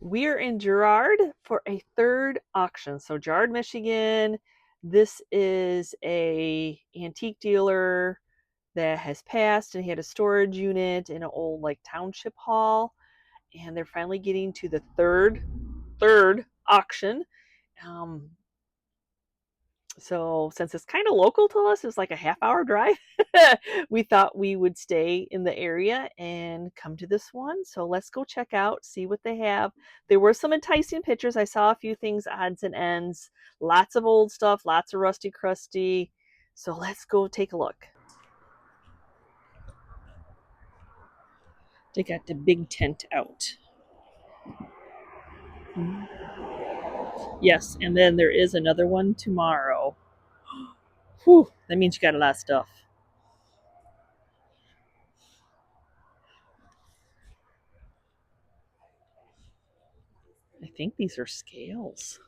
We're in Girard for a third auction. So Girard, Michigan. This is a antique dealer that has passed, and he had a storage unit in an old like township hall. And they're finally getting to the third auction. So since it's kind of local to us, it's like a half-hour drive. We thought we would stay in the area and come to this one. So let's go check out, see what they have. There were some enticing pictures. I saw a few things, odds and ends, lots of old stuff, lots of rusty crusty. So let's go take a look. They got the big tent out. Yes, and then there is another one tomorrow. Whew, that means you got a lot of stuff. I think these are scales.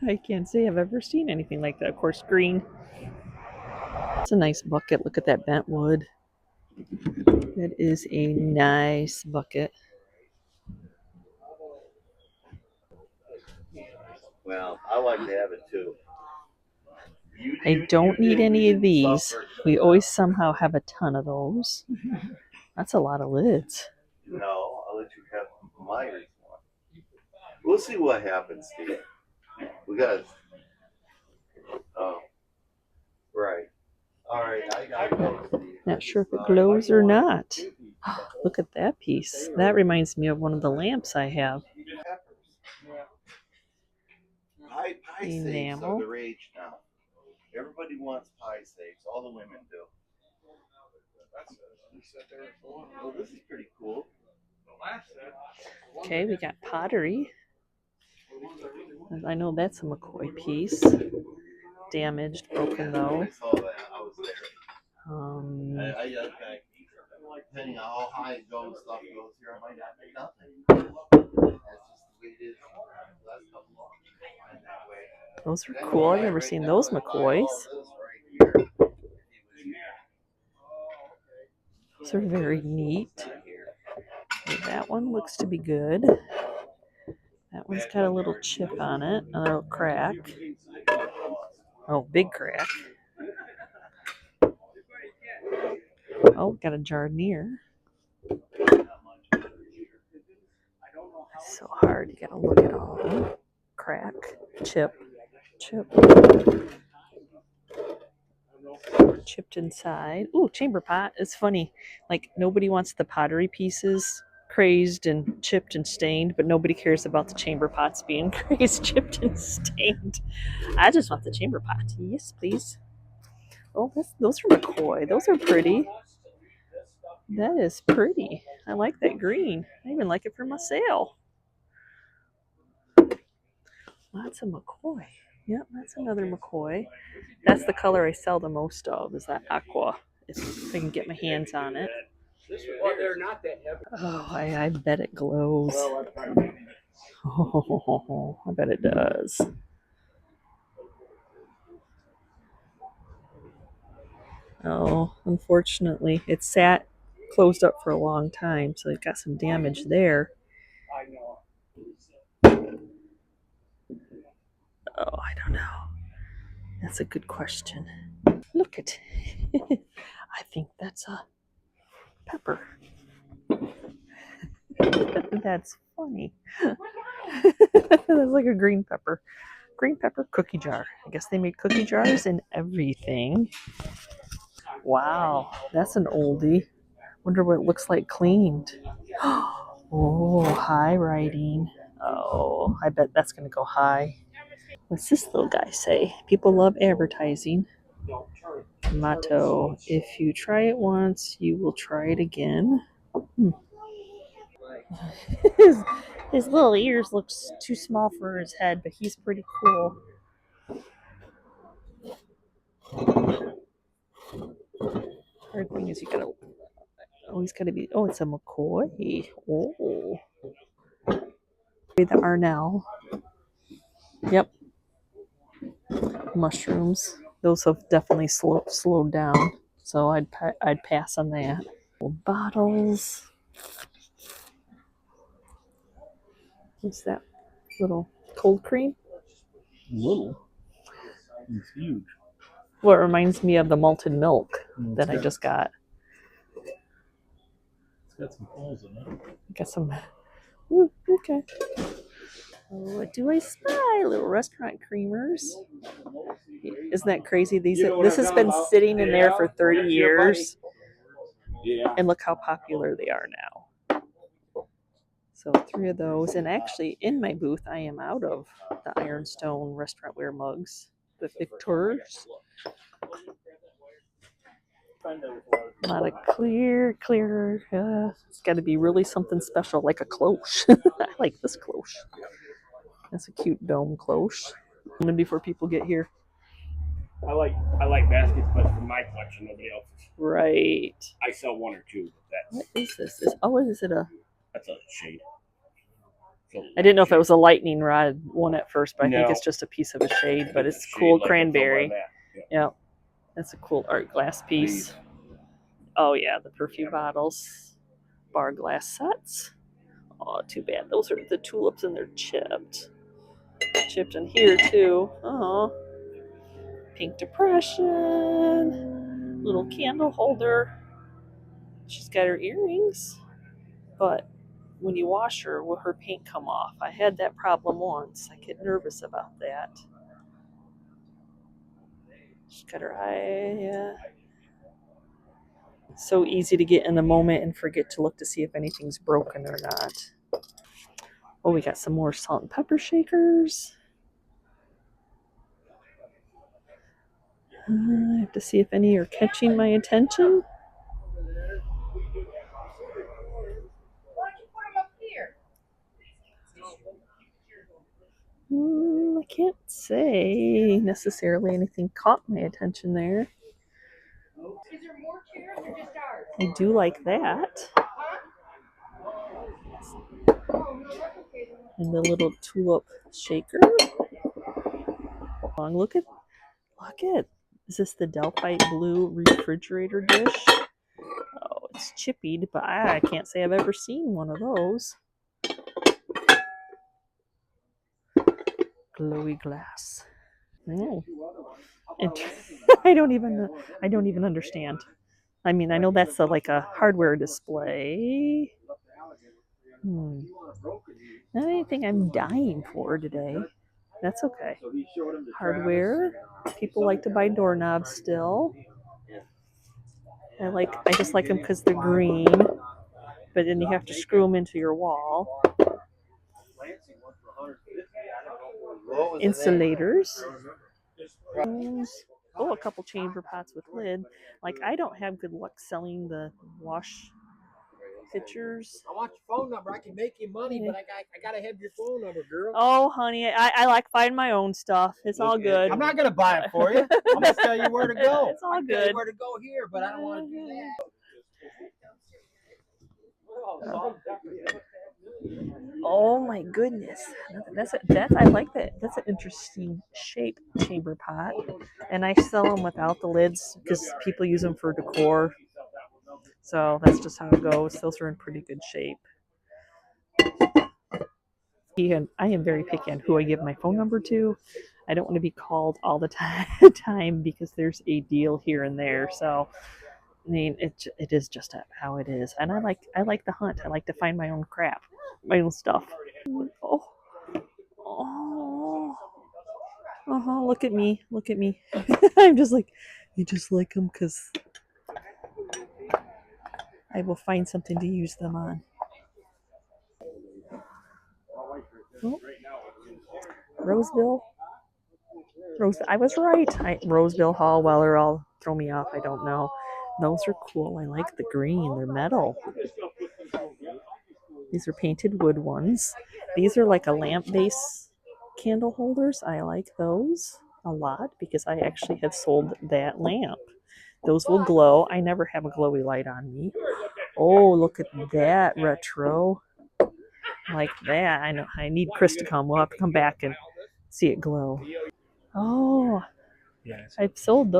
I can't say I've ever seen anything like that. Of course, green. It's a nice bucket. Look at that bent wood. That is a nice bucket. Well, I like to have it too. I don't need any of these. We always somehow have a ton of those. That's a lot of lids. No, I'll let you have Meyer's one. We'll see what happens, Steve. We got. Oh, right. All right, I go, Steve. Not sure if it glows or not. Look at that piece. That reminds me of one of the lamps I have. Pie safes are the rage now. Everybody wants pie safes. All the women do. Oh, this is pretty cool. Okay, we got pottery. I know that's a McCoy piece. Damaged, broken though. I saw that. I was there. Depending on how high it goes, stuff goes here, I might not make nothing. That's just the way it is. Those are cool. I've never seen those McCoys. Those are very neat. That one looks to be good. That one's got a little chip on it, a little crack. Oh, big crack. Oh, got a jardinier. It's so hard. You gotta look at all of them. Crack, chip. Chipped inside. Ooh, chamber pot. It's funny. Like, nobody wants the pottery pieces crazed and chipped and stained, but nobody cares about the chamber pots being crazed, chipped, and stained. I just want the chamber pot. Yes, please. Oh, those are McCoy. Those are pretty. That is pretty. I like that green. I even like it for my sale. Lots of McCoy. Yep, that's another McCoy. That's the color I sell the most of, is that aqua. If I can get my hands on it. Oh, I bet it glows. Oh, I bet it does. Oh, unfortunately, it sat closed up for a long time, so it got some damage there. Oh, I don't know. That's a good question. Look at it. I think that's a pepper. That's funny. That's like a green pepper. Green pepper cookie jar. I guess they made cookie jars and everything. Wow, that's an oldie. Wonder what it looks like cleaned. Oh, high writing. Oh, I bet that's going to go high. What's this little guy say? People love advertising. Motto, if you try it once, you will try it again. His little ears look too small for his head, but he's pretty cool. Hard thing is he's gotta be, oh, it's a McCoy. Oh. The Arnell. Yep. Mushrooms. Those have definitely slowed down. So I'd pass on that. Bottles. What's that? Little cold cream? Little. It's huge. Well, it reminds me of the malted milk that I just got. It's got some holes in it. Got some. Ooh, okay. What do I spy? Little restaurant creamers. Isn't that crazy? This has been sitting in there for 30 years. Yeah. And look how popular they are now. So 3 of those. And actually, in my booth, I am out of the Ironstone restaurantware mugs. The Victors. A lot of clear. It's got to be really something special, like a cloche. I like this cloche. That's a cute dome cloche. And then before people get here. I like baskets, but for my collection, nobody else's. Right. I sell 1 or 2. What is this? Is it a? That's a shade. I didn't know if it was a lightning rod one at first, but I think it's just a piece of a shade. But it's cool, like cranberry. Yeah, that's a cool art glass piece. Oh yeah, the perfume bottles, bar glass sets. Oh, too bad. Those are the tulips and they're chipped. Chipped in here too. Oh, pink depression. Little candle holder. She's got her earrings, but when you wash her, will her paint come off? I had that problem once. I get nervous about that. She's got her eye, yeah. So easy to get in the moment and forget to look to see if anything's broken or not. Oh, we got some more salt and pepper shakers. I have to see if any are catching my attention. I can't say necessarily anything caught my attention there. I do like that. And the little tulip shaker. Look at. Is this the Delphite blue refrigerator dish? Oh, it's chippied, but I can't say I've ever seen one of those. Glowy glass. Oh. I don't even understand. I mean, I know that's like a hardware display. Not anything I'm dying for today. That's okay. Hardware. People like to buy doorknobs still. I just like them because they're green, but then you have to screw them into your wall. Insulators. Oh, a couple chamber pots with lid. Like, I don't have good luck selling the wash pitchers. I want your phone number. I can make you money, but I gotta have your phone number, girl. Oh, honey, I like buying my own stuff. It's all good. I'm not gonna buy it for you. I'm gonna tell you where to go. It's all I can good. tell you where to go here, but I don't want to do that. Oh my goodness, I like that. That's an interesting shape chamber pot, and I sell them without the lids because people use them for decor. So that's just how it goes. Those are in pretty good shape. I am very picky on who I give my phone number to. I don't want to be called all the time because there's a deal here and there. So I mean, it is just how it is, and I like the hunt. I like to find my own crap, my own stuff. Oh, look at me. I'm just like, you just like them because I will find something to use them on. Oh. Roseville. I was right. Roseville, Hall, Weller, all throw me off. I don't know. Those are cool. I like the green. They're metal. These are painted wood ones. These are like a lamp base candle holders. I like those a lot because I actually have sold that lamp. Those will glow. I never have a glowy light on me. Oh, look at that retro. Like that. I know. I need Chris to come. We'll have to come back and see it glow. Oh, yes. I've sold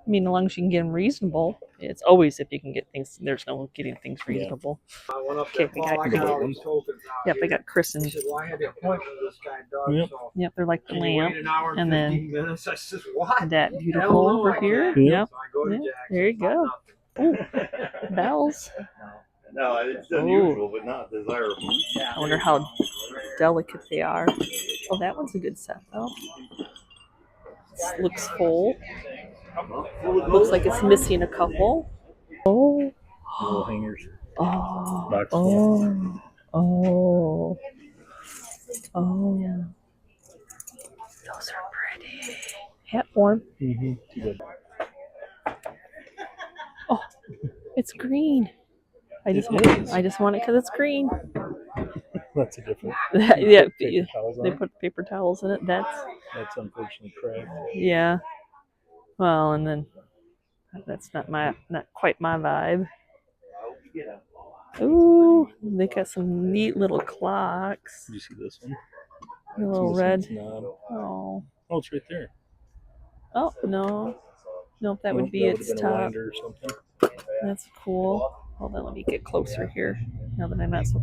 I mean, as long as you can get them reasonable. It's always if you can get things. There's no getting things reasonable. I went up Okay, there, we Paul, got. I got all these tokens out Yep, here. I got Chris and. He said, well, I had the appointment with this guy, Doug, Yep. so Yep, they're like the can you lamp, wait an hour and then 15 minutes? I said, what? that Hell beautiful no, over I here. can't. Yep. So I go to Yep, Jackson, there you go. Ooh, bells. No, it's unusual, but not desirable. I wonder how delicate they are. Oh, that one's a good set though. This looks full. Looks like it's missing a couple. Oh. Little hangers. Oh. Box Oh. Oh. Oh. Those are pretty. Hat form. Mm-hmm. Good. Oh, it's green. I just want it because it's green. That's a different. Yeah, Paper towels on they it. put paper towels in it. That's unfortunately cracked. yeah. Well, and then that's not quite my vibe. Ooh, they got some neat little clocks. Did you see this one? A little See this red. one's not. Oh. Oh, it's right there. Oh no. Nope, that would be that its would have been a top. winder or something. That's cool. Hold on, let me get closer here. Now that I'm not so.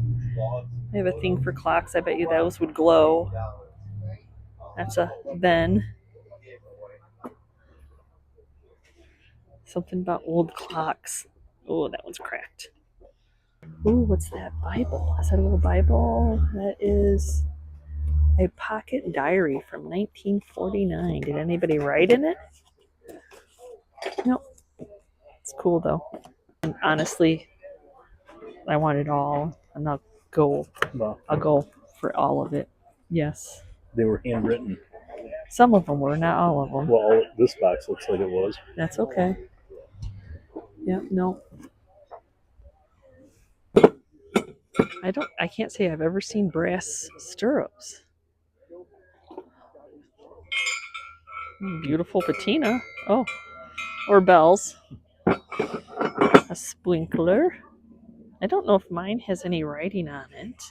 I have a thing for clocks. I bet you those would glow. That's a Ben. Something about old clocks. Oh, that one's cracked. Ooh, what's that? Bible. Is that a little Bible? That is a pocket diary from 1949. Did anybody write in it? Nope. It's cool though. And honestly, I want it all, and I'll go for all of it. Yes. They were handwritten. Some of them were, not all of them. Well, this box looks like it was. That's okay. Yep, no. I can't say I've ever seen brass stirrups. Beautiful patina. Oh, or bells. A sprinkler. I don't know if mine has any writing on it.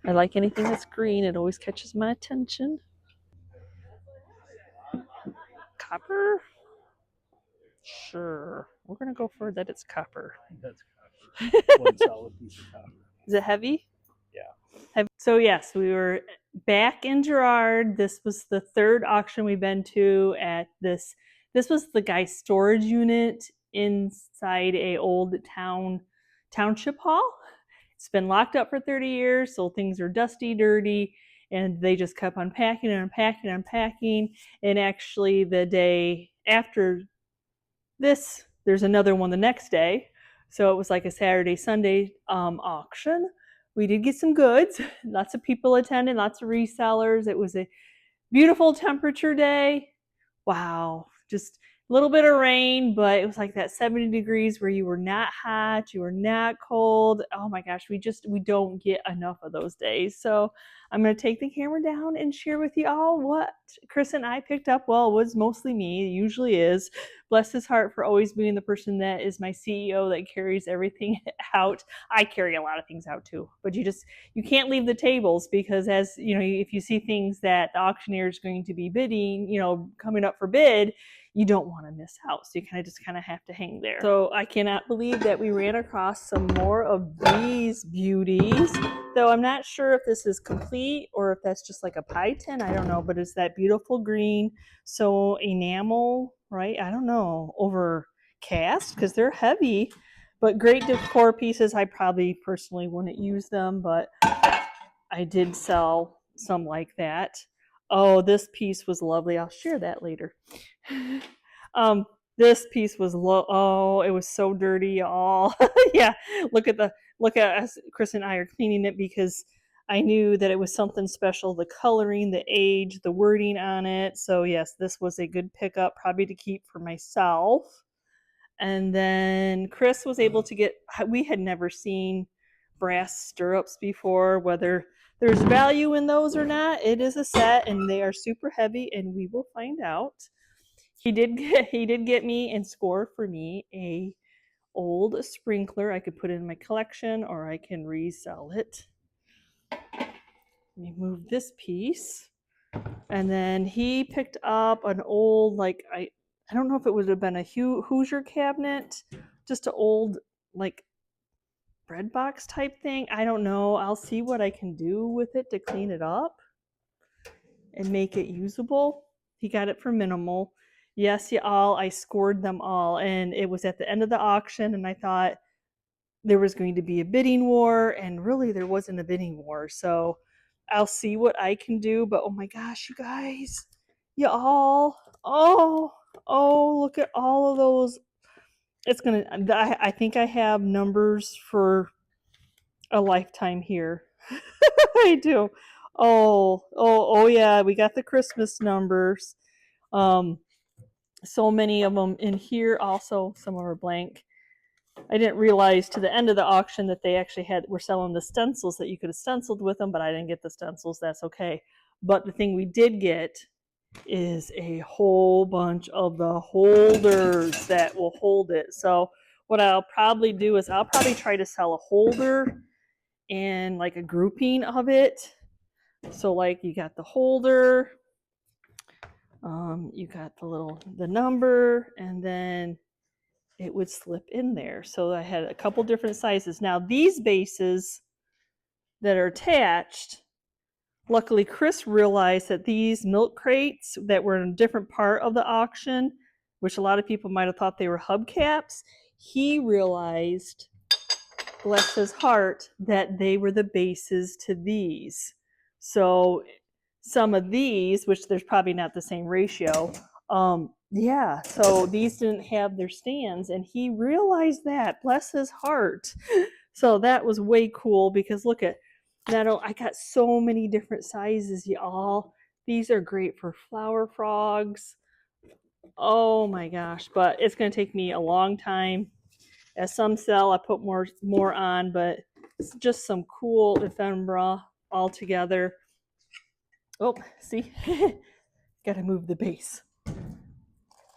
I like anything that's green. It always catches my attention. Copper? Sure. We're going to go for that it's copper. That's copper. One solid piece of copper. Is it heavy? Yeah. Heavy. So yes, we were back in Girard. This was the third auction we've been to at this. This was the guy's storage unit inside a old township hall. It's been locked up for 30 years, so things are dusty, dirty, and they just kept unpacking and unpacking and unpacking. And actually, the day after this, there's another one the next day. So it was like a Saturday, Sunday auction. We did get some goods. Lots of people attended, lots of resellers. It was a beautiful temperature day. Wow. Just a little bit of rain, but it was like that 70 degrees where you were not hot, you were not cold. Oh my gosh, we don't get enough of those days. So I'm going to take the camera down and share with you all what Chris and I picked up. Well, it was mostly me. It usually is. Bless his heart for always being the person that is my CEO that carries everything out. I carry a lot of things out too, but you can't leave the tables because as you know, if you see things that the auctioneer is going to be bidding, coming up for bid, you don't want to miss out. So you kind of have to hang there. So I cannot believe that we ran across some more of these beauties, though I'm not sure if this is complete or if that's just like a pie tin. I don't know, but it's that beautiful green. So enamel, right? I don't know, over cast because they're heavy, but great decor pieces. I probably personally wouldn't use them, but I did sell some like that. Oh, this piece was lovely. I'll share that later. This piece was oh, it was so dirty, y'all. Yeah, look at us. Chris and I are cleaning it because I knew that it was something special. The coloring, the age, the wording on it. So yes, this was a good pickup, probably to keep for myself. And then Chris was able to get. We had never seen brass stirrups before, whether there's value in those or not. It is a set and they are super heavy, and we will find out. He did get me and score for me a old sprinkler. I could put it in my collection or I can resell it. Let me move this piece. And then he picked up an old, like, I don't know if it would have been a Hoosier cabinet, just an old, like, bread box type thing. I don't know. I'll see what I can do with it to clean it up and make it usable. He got it for minimal. Yes, y'all, I scored them all. And it was at the end of the auction, and I thought there was going to be a bidding war, and really there wasn't a bidding war. So I'll see what I can do. But oh my gosh, you guys, y'all, oh, look at all of those. It's gonna, I think I have numbers for a lifetime here. I do. Oh yeah, we got the Christmas numbers. So many of them in here. Also, some of them are blank. I didn't realize to the end of the auction that they actually were selling the stencils that you could have stenciled with them, but I didn't get the stencils. That's okay. But the thing we did get is a whole bunch of the holders that will hold it. So what I'll probably do is I'll probably try to sell a holder and like a grouping of it. So like you got the holder, you got the number, and then it would slip in there. So I had a couple different sizes. Now these bases that are attached, luckily Chris realized that these milk crates that were in a different part of the auction, which a lot of people might have thought they were hubcaps, he realized, bless his heart, that they were the bases to these. So some of these, which there's probably not the same ratio, yeah, so these didn't have their stands, and he realized that, bless his heart. So that was way cool, because look at that. I got so many different sizes, y'all. These are great for flower frogs. Oh my gosh, but it's going to take me a long time. As some sell, I put more on, but it's just some cool ephemera all together. Oh, see? Gotta move the base.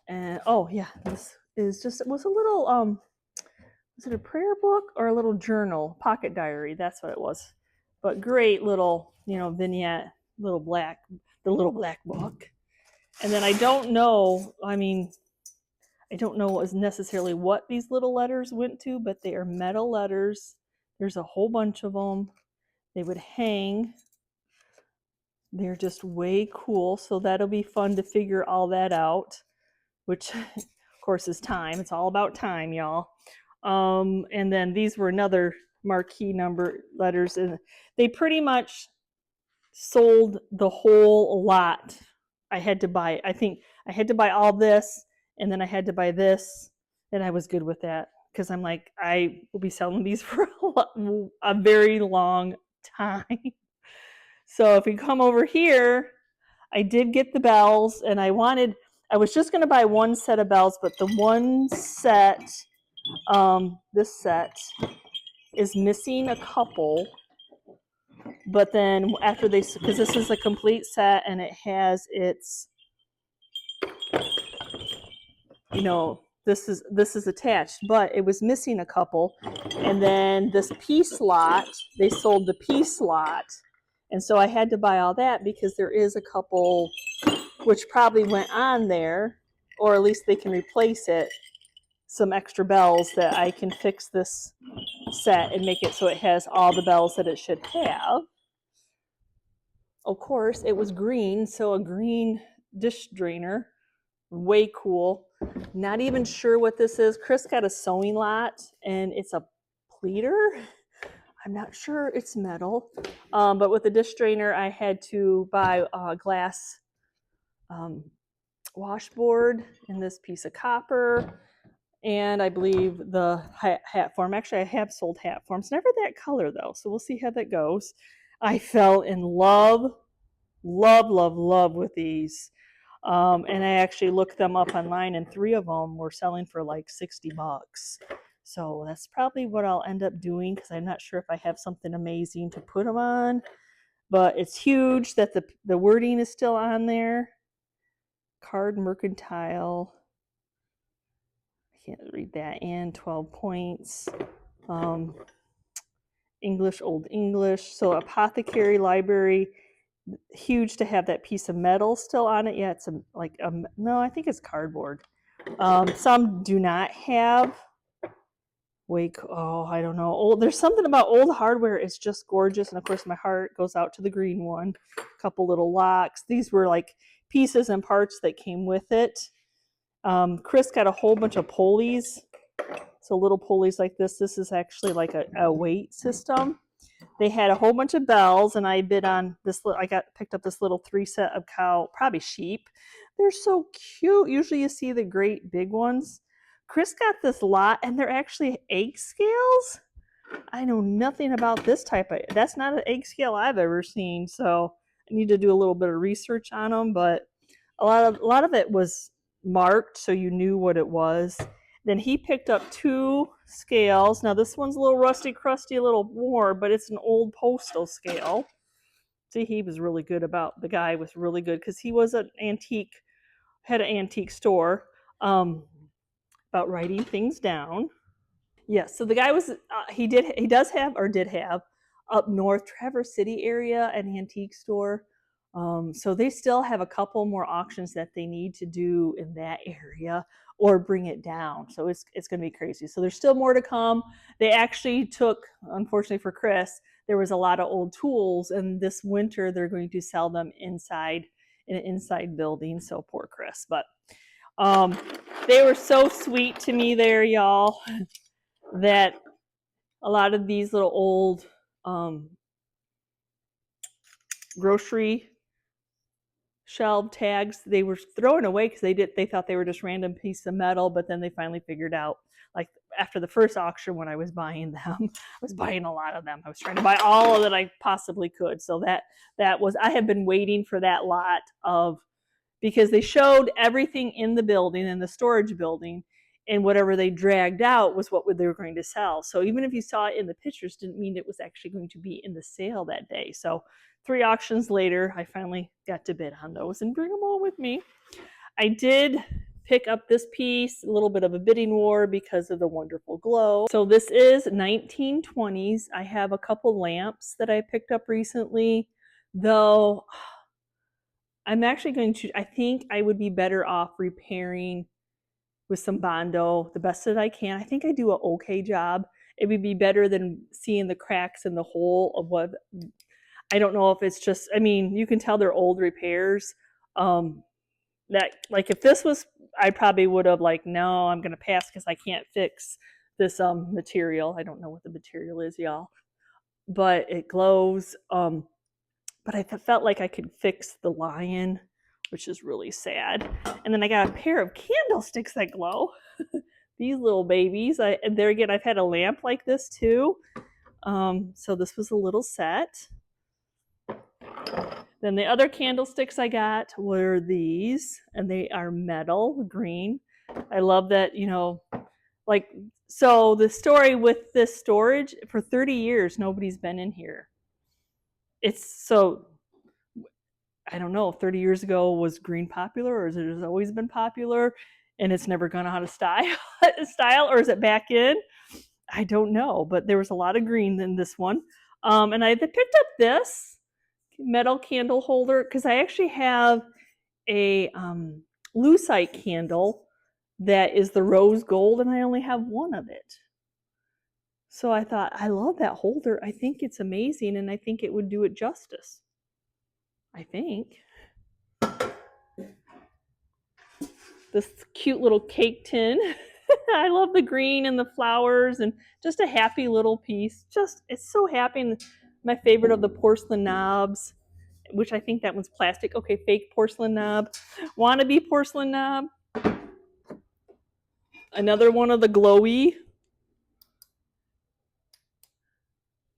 And oh yeah, this is just, it was a little, was it a prayer book or a little journal? Pocket diary, that's what it was. But great little, vignette, the little black book. And then I don't know necessarily what these little letters went to, but they are metal letters. There's a whole bunch of them. They would hang. They're just way cool. So that'll be fun to figure all that out, which of course is time. It's all about time, y'all. And then these were another marquee number letters, and they pretty much sold the whole lot. I think I had to buy all this, and then I had to buy this, and I was good with that, because I'm like, I will be selling these for a very long time. So if we come over here, I did get the bells, and I was just going to buy one set of bells, but the one set, this set, is missing a couple. But then after because this is a complete set, and it has its, this is attached, but it was missing a couple. And then this piece lot, they sold the piece lot. And so I had to buy all that, because there is a couple which probably went on there, or at least they can replace it, some extra bells that I can fix this set and make it so it has all the bells that it should have. Of course, it was green, so a green dish drainer. Way cool. Not even sure what this is. Chris got a sewing lot, and it's a pleater. I'm not sure, it's metal. But with the dish drainer, I had to buy a glass washboard and this piece of copper, and I believe the hat form. Actually, I have sold hat forms. Never that color though, so we'll see how that goes. I fell in love with these. And I actually looked them up online, and 3 of them were selling for like $60. So that's probably what I'll end up doing, because I'm not sure if I have something amazing to put them on. But it's huge that the wording is still on there. Card Mercantile. I can't read that. And 12 points. English, Old English. So Apothecary Library. huge to have that piece of metal still on it. Yeah, it's no, I think it's cardboard. Some do not have I don't know. There's something about old hardware. It's just gorgeous. And of course, my heart goes out to the green one. A couple little locks. These were like pieces and parts that came with it. Chris got a whole bunch of pulleys. So little pulleys like this. This is actually like a weight system. They had a whole bunch of bells, and I bid on this. Picked up this little 3 set of probably sheep. They're so cute. Usually you see the great big ones. Chris got this lot, and they're actually egg scales. I know nothing about this that's not an egg scale I've ever seen, so I need to do a little bit of research on them, but a lot of it was marked so you knew what it was. Then he picked up 2 scales. Now this one's a little rusty, crusty, a little worn, but it's an old postal scale. See, the guy was really good because he was had an antique store. About writing things down. Yes, so the guy was did have up north, Traverse City area, an antique store. So they still have a couple more auctions that they need to do in that area or bring it down. So it's going to be crazy. So there's still more to come. They actually took, unfortunately for Chris, there was a lot of old tools, and this winter they're going to sell them inside in an inside building. So poor Chris, but they were so sweet to me there, y'all, that a lot of these little old grocery shelf tags, they were throwing away because they thought they were just random pieces of metal, but then they finally figured out, like after the first auction when I was buying them, I was buying a lot of them. I was trying to buy all that I possibly could. So that was, I have been waiting for that lot because they showed everything in the building, in the storage building, and whatever they dragged out was what they were going to sell. So even if you saw it in the pictures, didn't mean it was actually going to be in the sale that day. So 3 auctions later, I finally got to bid on those and bring them all with me. I did pick up this piece, a little bit of a bidding war because of the wonderful glow. So this is 1920s. I have a couple lamps that I picked up recently, though I'm actually I think I would be better off repairing with some Bondo the best that I can. I think I do an okay job. It would be better than seeing the cracks in the hole of what, I don't know if it's just, I mean, you can tell they're old repairs. That, like, if this was, I probably would have no, I'm going to pass because I can't fix this material. I don't know what the material is, y'all, but it glows. But I felt like I could fix the lion, which is really sad. And then I got a pair of candlesticks that glow. These little babies. And there again, I've had a lamp like this too. So this was a little set. Then the other candlesticks I got were these, and they are metal, green. I love that, so the story with this storage, for 30 years, nobody's been in here. I don't know, 30 years ago was green popular, or has it always been popular and it's never gone out of style, or is it back in? I don't know, but there was a lot of green in this one. And I picked up this metal candle holder because I actually have a lucite candle that is the rose gold, and I only have one of it. So I thought, I love that holder. I think it's amazing, and I think it would do it justice. I think. This cute little cake tin. I love the green and the flowers, and just a happy little piece. It's so happy. And my favorite of the porcelain knobs, which I think that one's plastic. Okay, fake porcelain knob. Wannabe porcelain knob. Another one of the glowy.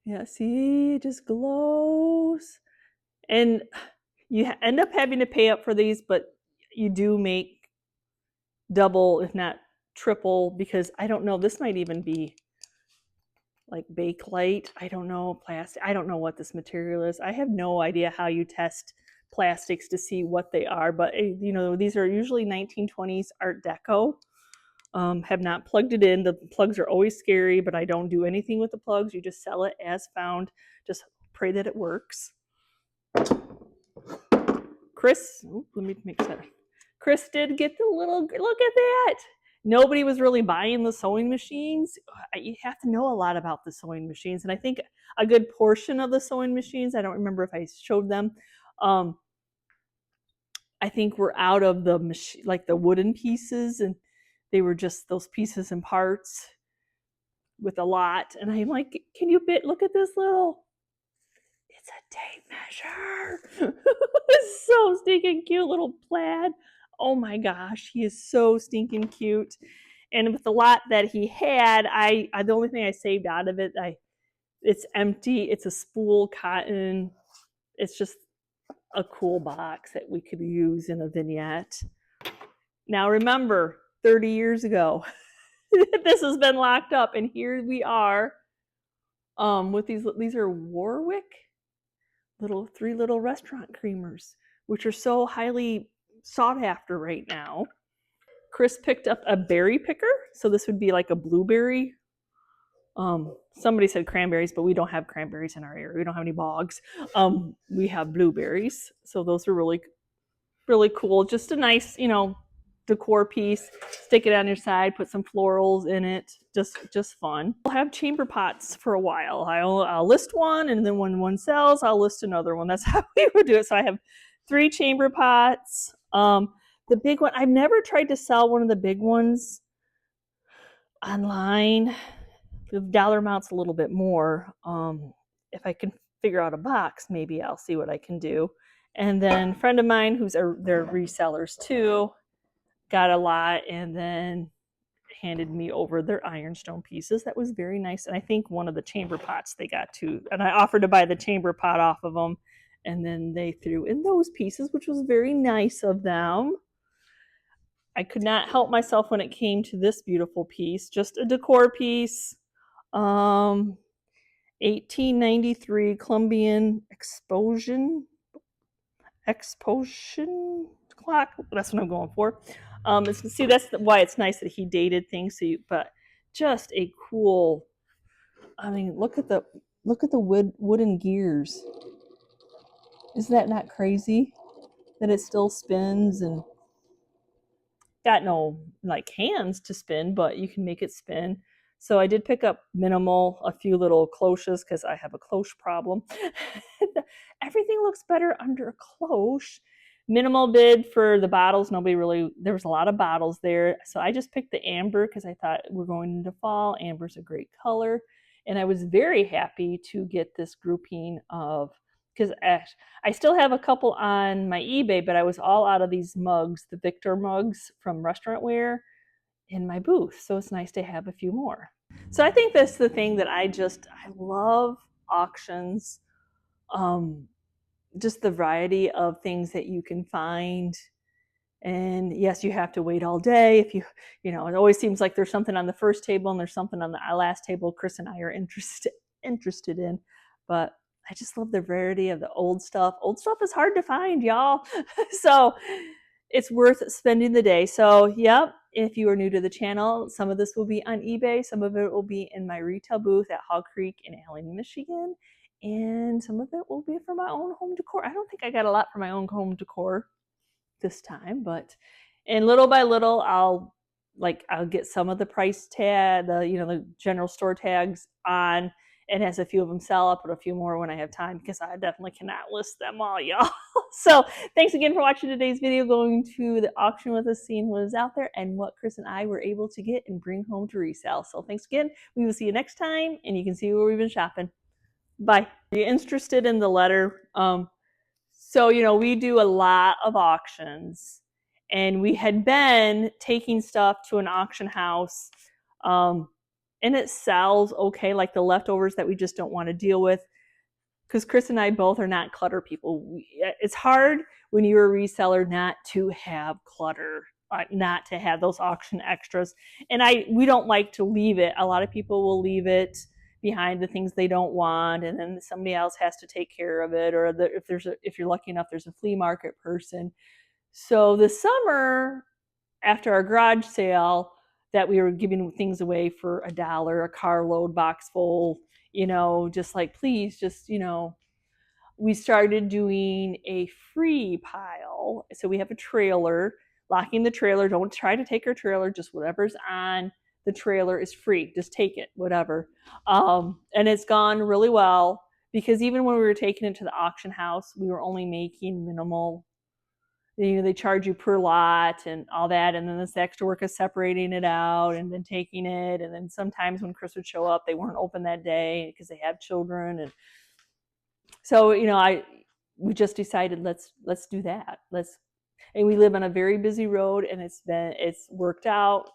Yeah, see, it just glows. And you end up having to pay up for these, but you do make double, if not triple, because I don't know, this might even be like Bakelite. I don't know, plastic. I don't know what this material is. I have no idea how you test plastics to see what they are, but these are usually 1920s Art Deco. Have not plugged it in. The plugs are always scary, but I don't do anything with the plugs. You just sell it as found. Just pray that it works. Chris, let me make sure. Chris did get the little, look at that. Nobody was really buying the sewing machines. You have to know a lot about the sewing machines. And I think a good portion of the sewing machines, I don't remember if I showed them, I think we're out of the machine, like the wooden pieces, and they were just those pieces and parts with a lot. And I'm like, can you look at this little, it's a tape measure. It's so stinking cute, little plaid. Oh my gosh, he is so stinking cute. And with the lot that he had, I the only thing I saved out of it, it's empty. It's a spool cotton. It's just a cool box that we could use in a vignette. Now remember, 30 years ago, this has been locked up, and here we are with these are Warwick three little restaurant creamers, which are so highly sought after right now. Chris picked up a berry picker, so this would be like a blueberry. Somebody said cranberries, but we don't have cranberries in our area. We don't have any bogs. We have blueberries, so those are really, really cool. Just a nice, decor piece. Stick it on your side. Put some florals in it. Just fun. I'll have chamber pots for a while. I'll list one, and then when one sells, I'll list another one. That's how we would do it. So I have 3 chamber pots. The big one, I've never tried to sell one of the big ones online. The dollar amount's a little bit more. If I can figure out a box, maybe I'll see what I can do. And then a friend of mine they're resellers too, got a lot and then handed me over their ironstone pieces. That was very nice. And I think one of the chamber pots they got too. And I offered to buy the chamber pot off of them. And then they threw in those pieces, which was very nice of them. I could not help myself when it came to this beautiful piece, just a decor piece. 1893 Columbian Explosion clock. That's what I'm going for. See, that's why it's nice that he dated things. But just a cool. I mean, look at the wooden gears. Isn't that not crazy? That it still spins and got no like hands to spin, but you can make it spin. So I did pick up a few little cloches because I have a cloche problem. Everything looks better under a cloche. Minimal bid for the bottles. There was a lot of bottles there. So I just picked the amber because I thought we're going into fall. Amber's a great color. And I was very happy to get this grouping of, because I still have a couple on my eBay, but I was all out of these mugs, the Victor mugs from Restaurantware, in my booth. So it's nice to have a few more. So I think that's the thing that I love auctions. Just the variety of things that you can find. And yes, you have to wait all day. If it always seems like there's something on the first table and there's something on the last table Chris and I are interested in. But I just love the variety of the old stuff. Old stuff is hard to find, y'all. So it's worth spending the day. So, yep, if you are new to the channel, some of this will be on eBay. Some of it will be in my retail booth at Hog Creek in Allen, Michigan. And some of it will be for my own home decor. I don't think I got a lot for my own home decor this time, but and little by little, I'll get some of the price tag, the general store tags on. And as a few of them sell, I'll put a few more when I have time because I definitely cannot list them all, y'all. So thanks again for watching today's video, going to the auction with us, seeing what is out there and what Chris and I were able to get and bring home to resell. So thanks again. We will see you next time, and you can see where we've been shopping. Bye. Are you interested in the letter? So, we do a lot of auctions, and we had been taking stuff to an auction house, and it sells okay, like the leftovers that we just don't want to deal with, because Chris and I both are not clutter people. It's hard when you're a reseller not to have clutter, not to have those auction extras, and we don't like to leave it. A lot of people will leave it behind the things they don't want, and then somebody else has to take care of it, or if you're lucky enough, there's a flea market person. So this summer, after our garage sale, that we were giving things away for $1, a carload, box full, just like, please, just, we started doing a free pile. So we have a trailer, locking the trailer. Don't try to take our trailer, just whatever's on the trailer is free. Just take it, whatever. And it's gone really well, because even when we were taking it to the auction house, we were only making minimal. You know, they charge you per lot and all that, and then this extra work of separating it out and then taking it. And then sometimes when Chris would show up, they weren't open that day because they have children. And so, you know, we just decided let's do that. And we live on a very busy road, and it's worked out.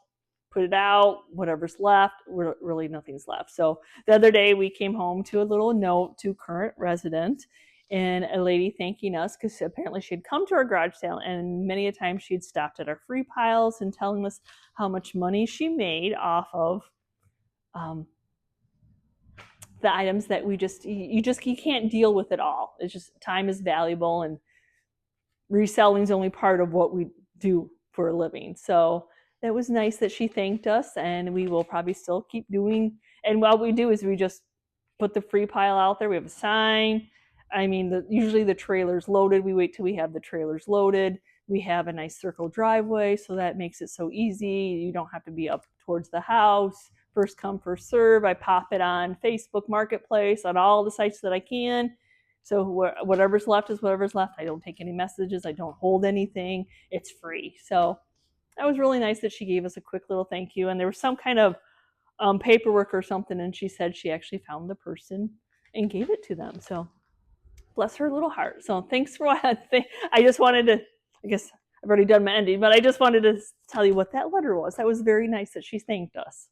Put it out, whatever's left, really nothing's left. So the other day we came home to a little note to current resident, and a lady thanking us because apparently she had come to our garage sale, and many a time she had stopped at our free piles and telling us how much money she made off of the items that you can't deal with it all. It's just, time is valuable, and reselling is only part of what we do for a living. So that was nice that she thanked us, and we will probably still keep doing. And what we do is we just put the free pile out there. We have a sign. I mean, usually the trailer's loaded. We wait till we have the trailers loaded. We have a nice circle driveway, so that makes it so easy. You don't have to be up towards the house. First come, first serve. I pop it on Facebook Marketplace, on all the sites that I can. So whatever's left is whatever's left. I don't take any messages. I don't hold anything. It's free. So that was really nice that she gave us a quick little thank you. And there was some kind of paperwork or something, and she said she actually found the person and gave it to them. So bless her little heart. So thanks for what I just wanted to, I guess I've already done my ending, but I just wanted to tell you what that letter was. That was very nice that she thanked us.